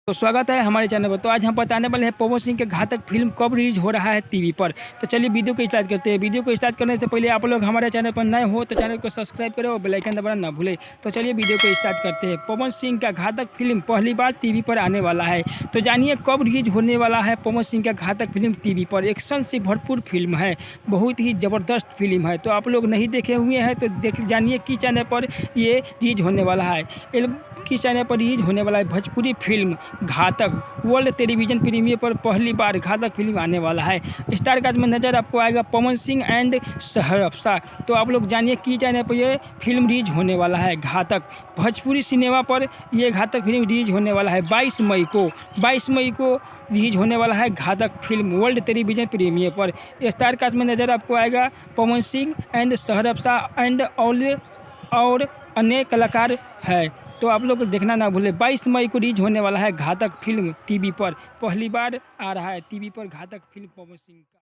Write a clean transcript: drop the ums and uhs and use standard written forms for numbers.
तो स्वागत है हमारे चैनल पर। तो आज हम बताने वाले हैं पवन सिंह के घातक फिल्म कब रिलीज हो रहा है टीवी पर। तो चलिए वीडियो को स्टार्ट करते हैं। वीडियो को स्टार्ट करने से पहले आप लोग हमारे चैनल पर नए हो तो चैनल को सब्सक्राइब करें और बेल आइकन दबाना ना भूलें। तो चलिए वीडियो को स्टार्ट करते हैं। पवन सिंह का घातक फिल्म पहली बार टीवी पर आने वाला है। तो जानिए कब रिलीज होने वाला है पवन सिंह का घातक फिल्म टीवी पर। एक्शन से भरपूर फिल्म है, बहुत ही ज़बरदस्त फिल्म है। तो आप लोग नहीं देखे हुए हैं तो देख जानिए किस चैनल पर ये रिलीज होने वाला है। किस चैनल पर रिलीज होने वाला है भोजपुरी फिल्म घातक। वर्ल्ड टेलीविजन प्रीमियर पर पहली बार घातक फिल्म आने वाला है। स्टार कास्ट में नजर आपको आएगा पवन सिंह एंड सहरसा। तो आप लोग जानिए कि चैनल पर ये फिल्म रिलीज होने वाला है घातक। भोजपुरी सिनेमा पर ये घातक फिल्म रिलीज होने वाला है 22 मई को रिलीज होने वाला है घातक फिल्म वर्ल्ड टेलीविजन प्रीमियर पर। स्टार कास्ट में नजर आपको आएगा पवन सिंह एंड सहरसा एंड और अन्य कलाकार है। तो आप लोग देखना ना भूलें। 22 मई को रिलीज होने वाला है घातक फिल्म टीवी पर। पहली बार आ रहा है टीवी पर घातक फिल्म पवन सिंह का।